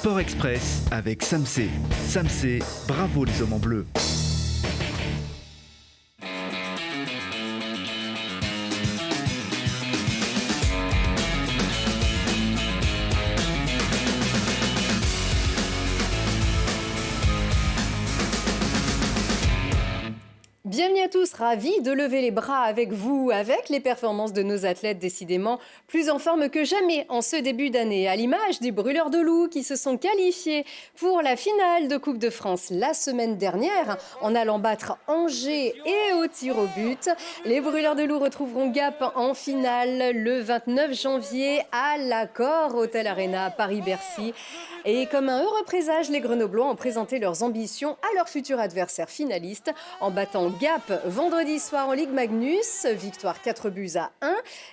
Sport Express avec Samsé. Samsé, bravo les hommes en bleu. Bienvenue à tous, ravis de lever les bras avec vous, avec les performances de nos athlètes décidément plus en forme que jamais en ce début d'année. À l'image des brûleurs de loups qui se sont qualifiés pour la finale de Coupe de France la semaine dernière en allant battre Angers et au tir au but. Les brûleurs de loups retrouveront Gap en finale le 29 janvier à l'Accor Hotel Arena Paris-Bercy. Et comme un heureux présage, les Grenoblois ont présenté leurs ambitions à leurs futurs adversaires finalistes en battant Gap vendredi soir en Ligue Magnus, victoire 4-1.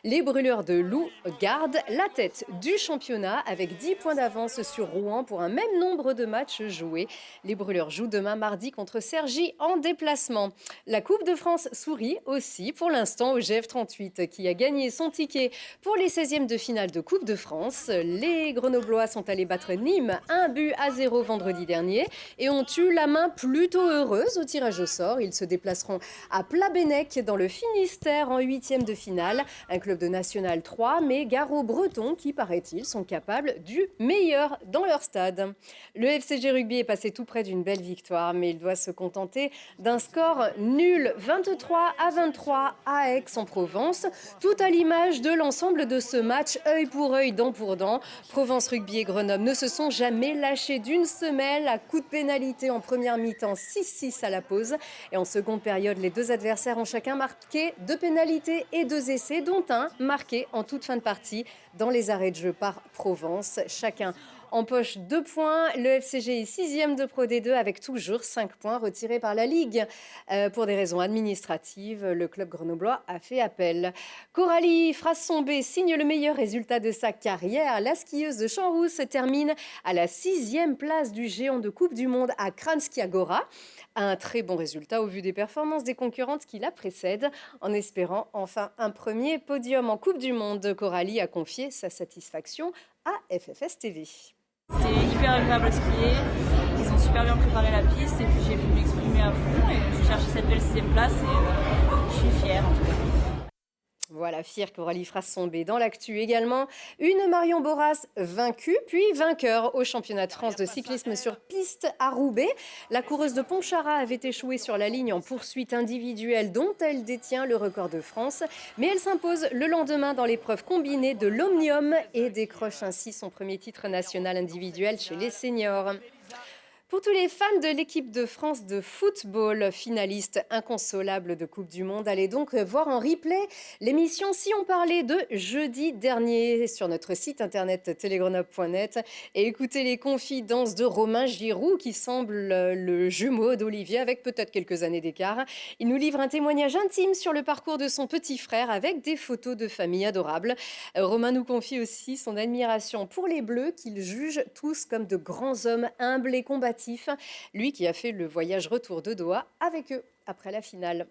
Les brûleurs de loups gardent la tête du championnat avec 10 points d'avance sur Rouen pour un même nombre de matchs joués. Les brûleurs jouent demain mardi contre Cergy en déplacement. La Coupe de France sourit aussi pour l'instant au GF38 qui a gagné son ticket pour les 16e de finale de Coupe de France. Les Grenoblois sont allés battre Nîmes 1-0 vendredi dernier et ont eu la main plutôt heureuse au tirage au sort. Ils se déplaceront à Plabennec dans le Finistère en 8e de finale. Un club de National 3, mais gare aux Bretons qui, paraît-il, sont capables du meilleur dans leur stade. Le FCG Rugby est passé tout près d'une belle victoire, mais il doit se contenter d'un score nul 23-23 à Aix-en-Provence. Tout à l'image de l'ensemble de ce match, œil pour œil, dent pour dent. Provence Rugby et Grenoble ne se sont jamais lâchés d'une semelle à coup de pénalité en première mi-temps, 6-6 à la pause. Et en seconde période, les deux adversaires ont chacun marqué 2 pénalités et 2 essais, dont un marqué en toute fin de partie dans les arrêts de jeu par Provence. Chacun empoche 2 points. Le FCG est 6e de Pro D2 avec toujours 5 points retirés par la Ligue. Pour des raisons administratives, le club grenoblois a fait appel. Coralie Frassombé signe le meilleur résultat de sa carrière. La skieuse de Champs-Rousse termine à la 6e place du géant de Coupe du Monde à Kranjska Gora. Un très bon résultat au vu des performances des concurrentes qui la précèdent. En espérant enfin un premier podium en Coupe du Monde, Coralie a confié sa satisfaction à FFS TV. C'était hyper agréable à skier, ils ont super bien préparé la piste et puis j'ai pu m'exprimer à fond et j'ai cherché cette belle 6e place et je suis fière en tout cas. Voilà, fière Coralie Frassombé. Dans l'actu également, une Marion Boras vaincue, puis vainqueur au championnat de France de cyclisme sur piste à Roubaix. La coureuse de Pontcharrat avait échoué sur la ligne en poursuite individuelle dont elle détient le record de France. Mais elle s'impose le lendemain dans l'épreuve combinée de l'Omnium et décroche ainsi son premier titre national individuel chez les seniors. Pour tous les fans de l'équipe de France de football, finaliste inconsolable de Coupe du Monde, allez donc voir en replay l'émission Si on parlait de jeudi dernier sur notre site internet télégrenoble.net et écoutez les confidences de Romain Giroud qui semble le jumeau d'Olivier avec peut-être quelques années d'écart. Il nous livre un témoignage intime sur le parcours de son petit frère avec des photos de famille adorables. Romain nous confie aussi son admiration pour les Bleus qu'il juge tous comme de grands hommes humbles et combatifs. Lui qui a fait le voyage retour de Doha avec eux après la finale.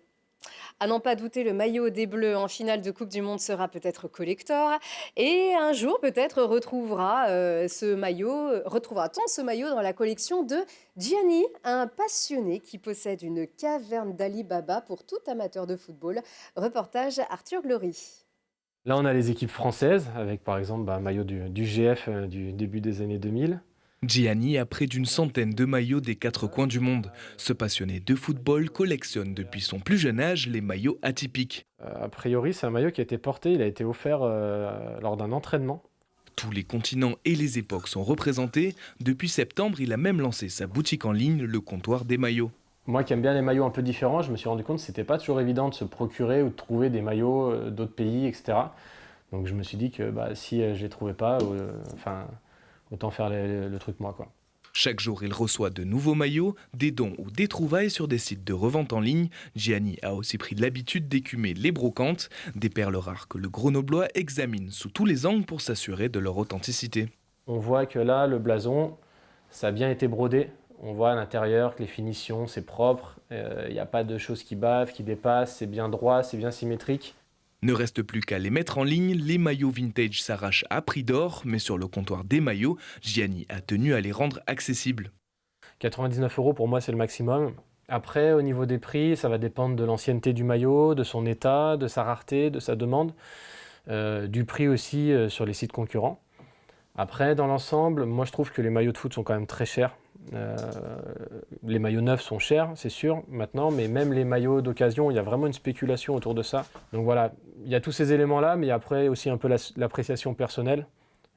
À n'en pas douter, le maillot des Bleus en finale de Coupe du Monde sera peut-être collector. Et un jour, peut-être, retrouvera-t-on ce maillot dans la collection de Gianni, un passionné qui possède une caverne d'Ali Baba pour tout amateur de football. Reportage Arthur Glory. Là, on a les équipes françaises, avec par exemple un maillot du GF du début des années 2000. Gianni a près d'une centaine de maillots des 4 coins du monde. Ce passionné de football collectionne depuis son plus jeune âge les maillots atypiques. A priori, c'est un maillot qui a été porté, il a été offert lors d'un entraînement. Tous les continents et les époques sont représentés. Depuis septembre, il a même lancé sa boutique en ligne, le comptoir des maillots. Moi qui aime bien les maillots un peu différents, je me suis rendu compte que c'était pas toujours évident de se procurer ou de trouver des maillots d'autres pays, etc. Donc je me suis dit que si je les trouvais pas, autant faire le truc moi, quoi. Chaque jour, il reçoit de nouveaux maillots, des dons ou des trouvailles sur des sites de revente en ligne. Gianni a aussi pris l'habitude d'écumer les brocantes, des perles rares que le Grenoblois examine sous tous les angles pour s'assurer de leur authenticité. On voit que là, le blason, ça a bien été brodé. On voit à l'intérieur que les finitions, c'est propre. Il n'y a pas de choses qui bavent, qui dépassent. C'est bien droit, c'est bien symétrique. Ne reste plus qu'à les mettre en ligne, les maillots vintage s'arrachent à prix d'or, mais sur le comptoir des maillots, Gianni a tenu à les rendre accessibles. 99 € pour moi c'est le maximum. Après au niveau des prix, ça va dépendre de l'ancienneté du maillot, de son état, de sa rareté, de sa demande, du prix aussi sur les sites concurrents. Après dans l'ensemble, moi je trouve que les maillots de foot sont quand même très chers. Les maillots neufs sont chers, c'est sûr, maintenant, mais même les maillots d'occasion, il y a vraiment une spéculation autour de ça. Donc voilà, il y a tous ces éléments-là, mais après aussi un peu l'appréciation personnelle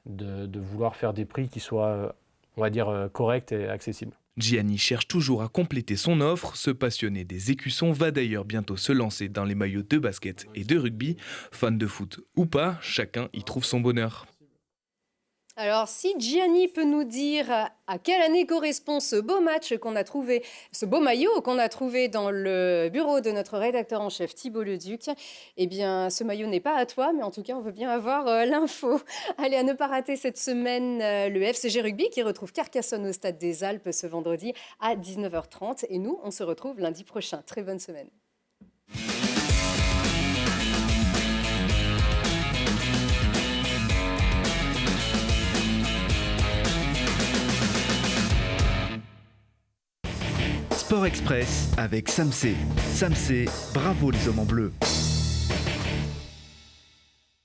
de vouloir faire des prix qui soient, on va dire, corrects et accessibles. Gianni cherche toujours à compléter son offre. Ce passionné des écussons va d'ailleurs bientôt se lancer dans les maillots de basket et de rugby. Fan de foot ou pas, chacun y trouve son bonheur. Alors, si Gianni peut nous dire à quelle année correspond ce beau match qu'on a trouvé, ce beau maillot qu'on a trouvé dans le bureau de notre rédacteur en chef Thibault Leduc, eh bien, ce maillot n'est pas à toi, mais en tout cas, on veut bien avoir l'info. Allez, à ne pas rater cette semaine le FCG Rugby qui retrouve Carcassonne au Stade des Alpes ce vendredi à 19h30. Et nous, on se retrouve lundi prochain. Très bonne semaine. Sport Express avec Samsé. Samsé, bravo les hommes en bleu.